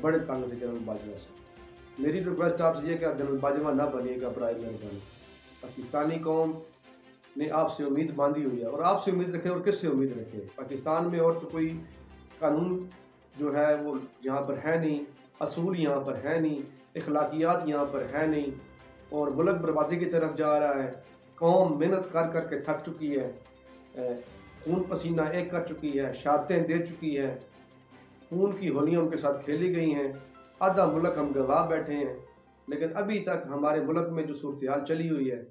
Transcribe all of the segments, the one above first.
بڑے تعلق ہے جنرل باجوہ سے. میری ریکویسٹ آپ سے یہ کہ آپ جنرل باجوہ نہ بنیے گا برائے مہربانی. پاکستانی قوم نے آپ سے امید باندھی ہوئی ہے، اور آپ سے امید رکھے اور کس سے امید رکھے؟ پاکستان میں اور تو کوئی قانون جو ہے وہ یہاں پر ہے نہیں، اصول یہاں پر ہے نہیں، اخلاقیات یہاں پر ہے نہیں، اور ملک بربادی کی طرف جا رہا ہے. قوم محنت کر کر کے تھک چکی ہے، خون پسینہ ایک کر چکی ہے، شہادتیں دے چکی ہے، خون کی ہولیاں ان کے ساتھ کھیلی گئی ہیں. آدھا ملک ہم گواہ بیٹھے ہیں، لیکن ابھی تک ہمارے ملک میں جو صورتحال چلی ہوئی ہے،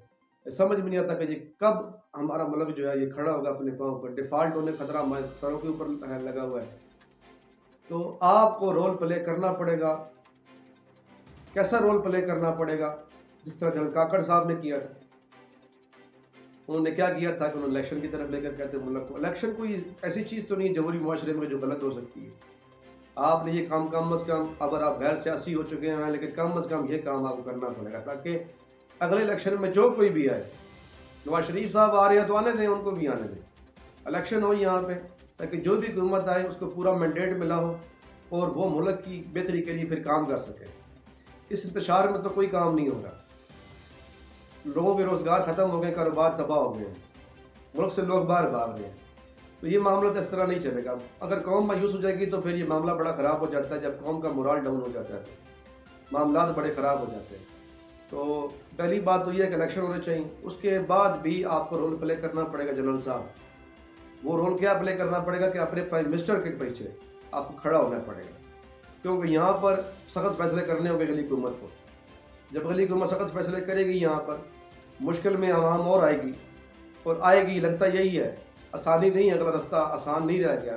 سمجھ میں نہیں آتا کہ یہ کب ہمارا ملک جو ہے یہ کھڑا ہوگا اپنے پاؤں پر. ڈیفالٹ ہونے خطرہ ہمارے سروں کے اوپر لگا ہوا ہے. تو آپ کو رول پلے کرنا پڑے گا. کیسا رول پلے کرنا پڑے گا؟ جس طرح جنرل کاکڑ صاحب نے کیا تھا. انہوں نے کیا کیا تھا کہ انہوں نے الیکشن کی طرف لے کر کہتے ملک کو. الیکشن کوئی ایسی چیز تو نہیں جمہوری معاشرے میں جو غلط ہو سکتی ہے. آپ نے یہ کام کم از کم، اگر آپ غیر سیاسی ہو چکے ہیں لیکن کم از کم یہ کام آپ کو کرنا پڑے گا تاکہ اگلے الیکشن میں جو کوئی بھی آئے. نواز شریف صاحب آ رہے ہیں تو آنے دیں، ان کو بھی آنے دیں. الیکشن ہو یہاں پہ تاکہ جو بھی حکومت آئے اس کو پورا مینڈیٹ ملا ہو اور وہ ملک کی بہتری کے لیے پھر کام کر سکے. اس انتشار میں تو کوئی کام نہیں ہوگا. لوگوں کے روزگار ختم ہو گئے، کاروبار تباہ ہو گئے ہیں، ملک سے لوگ باہر بھاگ رہے ہیں. تو یہ معاملہ تو اس طرح نہیں چلے گا. اگر قوم مایوس ہو جائے گی تو پھر یہ معاملہ بڑا خراب ہو جاتا ہے. جب قوم کا مورال ڈاؤن ہو جاتا ہے تو معاملات بڑے خراب ہو جاتے ہیں. تو پہلی بات تو یہ ہے کہ الیکشن ہونے چاہیے. اس کے بعد بھی آپ کو رول پلے کرنا پڑے گا جنرل صاحب. وہ رول کیا پلے کرنا پڑے گا کہ اپنے پرائم منسٹر کے پیچھے آپ کو کھڑا ہونا پڑے گا، کیونکہ یہاں پر سخت فیصلے کرنے ہوں گے اگلی حکومت کو. جب اگلی حکومت سخت فیصلے کرے گی یہاں پر مشکل میں عوام اور آئے گی، اور آئے گی لگتا یہی ہے. آسانی نہیں ہے، اگلا رستہ آسان نہیں رہ گیا.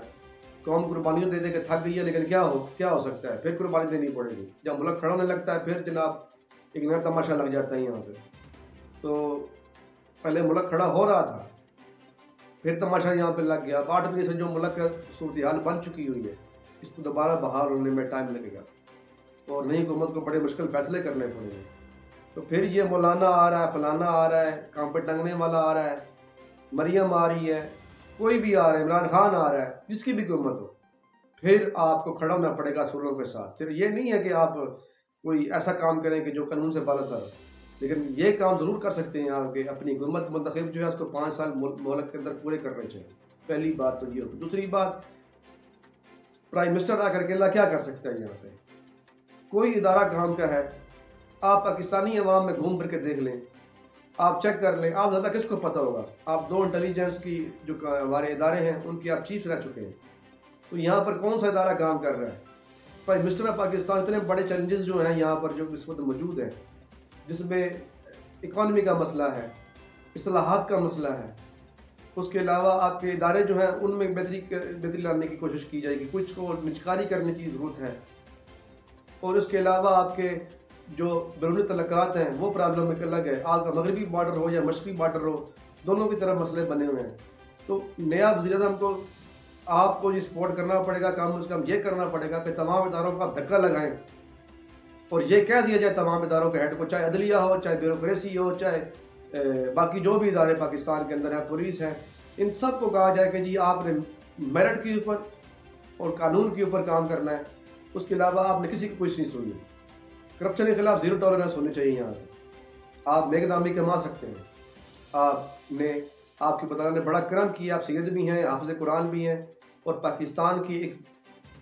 قوم قربانیوں دے دے کے تھک گئی ہے، لیکن کیا ہو سکتا ہے؟ پھر قربانی دینی پڑے گی. جب ملک کھڑا ہونے لگتا ہے پھر جناب ایک نیا تماشا لگ جاتا ہے یہاں پہ. تو پہلے ملک کھڑا ہو رہا تھا، پھر تماشا یہاں پہ لگ گیا. اب 8 دن سے جو ملک کا صورتحال بن چکی ہوئی ہے، اس کو دوبارہ بحال ہونے میں ٹائم لگے گا اور نئی حکومت کو بڑے مشکل فیصلے کرنے پڑیں گے. تو پھر یہ مولانا آ رہا ہے، فلانا آ رہا ہے، کام پہ ٹنگنے والا آ رہا ہے، مریم آ رہی ہے، کوئی بھی آ رہا ہے، عمران خان آ رہا ہے، جس کی بھی حکومت ہو، پھر آپ کو کھڑا ہونا پڑے گا اصولوں کے ساتھ. صرف یہ نہیں ہے کہ آپ کوئی ایسا کام کریں کہ جو قانون سے بالاتر ہو، لیکن یہ کام ضرور کر سکتے ہیں آپ کہ اپنی حکومت منتخب جو ہے اس کو 5 سال مہلت کے اندر پورے کرنے چاہیے. پہلی بات تو یہ ہوگی. دوسری بات، پرائم منسٹر آ کر کے اللہ کیا کر سکتا ہے یہاں پہ؟ کوئی ادارہ کام کا ہے، آپ پاکستانی عوام میں گھوم پھر کے دیکھ لیں، آپ چیک کر لیں. آپ زیادہ کس کو پتہ ہوگا؟ آپ 2 انٹیلیجنس کی جو ہمارے ادارے ہیں ان کی آپ چیف رہ چکے ہیں. تو یہاں پر کون سا ادارہ کام کر رہا ہے؟ Prime minister of Pakistan. اتنے بڑے چیلنجز جو ہیں یہاں پر جو اس وقت موجود ہیں، جس میں اکانومی کا مسئلہ ہے، اصلاحات کا مسئلہ ہے، اس کے علاوہ آپ کے ادارے جو ہیں ان میں بہتری لانے کی کوشش کی جائے گی، کچھ کو نجکاری کرنے کی ضرورت ہے. اور اس کے علاوہ آپ کے جو بیرونی تعلقات ہیں وہ پرابلم ایک الگ ہے. آپ کا مغربی بارڈر ہو یا مشرقی بارڈر ہو، دونوں کی طرف مسئلے بنے ہوئے ہیں. تو نیا وزیر اعظم کو آپ کو یہ سپورٹ کرنا پڑے گا. کم از کم یہ کرنا پڑے گا کہ تمام اداروں کا دھکا لگائیں اور یہ کہہ دیا جائے تمام اداروں کے ہیڈ کو، چاہے عدلیہ ہو، چاہے بیوروکریسی ہو، چاہے باقی جو بھی ادارے پاکستان کے اندر ہیں، پولیس ہیں، ان سب کو کہا جائے کہ جی آپ نے میرٹ کے اوپر اور قانون کے اوپر کام کرنا ہے. اس کے علاوہ آپ نے کسی کی کوشش نہیں سننی. کرپشن کے خلاف 0 ٹالرنس ہونی چاہیے. یہاں پہ آپ نیک نامی کما سکتے ہیں. آپ کے پتہ نے بڑا کرم کیا، آپ سید بھی ہیں، حافظ قرآن بھی ہیں، اور پاکستان کی ایک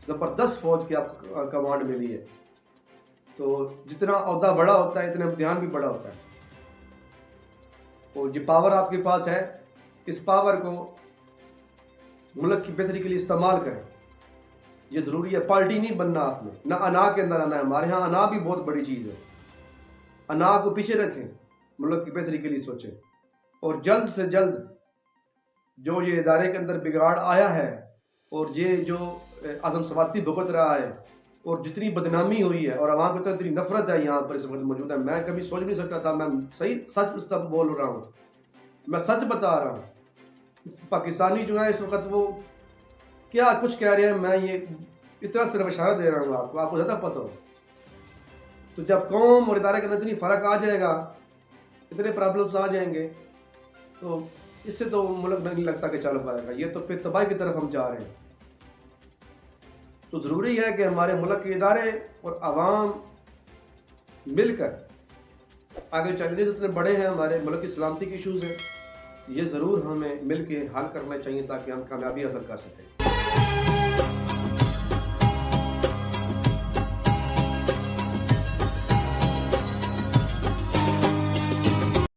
زبردست فوج کی آپ کمانڈ ملی ہے. تو جتنا عہدہ بڑا ہوتا ہے اتنا امتحان بھی بڑا ہوتا ہے. اور جو پاور آپ کے پاس ہے، اس پاور کو ملک کی بہتری کے لیے استعمال کریں. یہ ضروری ہے. پارٹی نہیں بننا آپ نے، نہ انا کے اندر آنا ہے. ہمارے ہاں انا بھی بہت بڑی چیز ہے. انا کو پیچھے رکھیں، ملک کی بہتری کے لیے سوچیں. اور جلد سے جلد جو یہ ادارے کے اندر بگاڑ آیا ہے اور یہ جو عدم ثباتی بھگت رہا ہے اور جتنی بدنامی ہوئی ہے اور عوام کی طرف اتنی نفرت ہے یہاں پر اس وقت موجود ہے، میں کبھی سوچ نہیں سکتا تھا. میں صحیح سچ اس طرح بول رہا ہوں، میں سچ بتا رہا ہوں. پاکستانی جو ہے اس وقت وہ کیا کچھ کہہ رہے ہیں، میں یہ اتنا صرف اشارہ دے رہا ہوں آپ کو زیادہ پتہ ہو. تو جب قوم اور ادارے کے اندر اتنی فرق آ جائے گا، اتنے پرابلمس آ جائیں گے، تو اس سے تو ملک نہیں لگتا کہ چل پائے گا. یہ تو پھر تباہی کی طرف ہم جا رہے ہیں. تو ضروری ہے کہ ہمارے ملک کے ادارے اور عوام مل کر آگے چیلنجز اتنے بڑے ہیں، ہمارے ملک کی سلامتی کے ایشوز ہیں، یہ ضرور ہمیں مل کے حل کرنا چاہیے تاکہ ہم کامیابی حاصل کر سکیں۔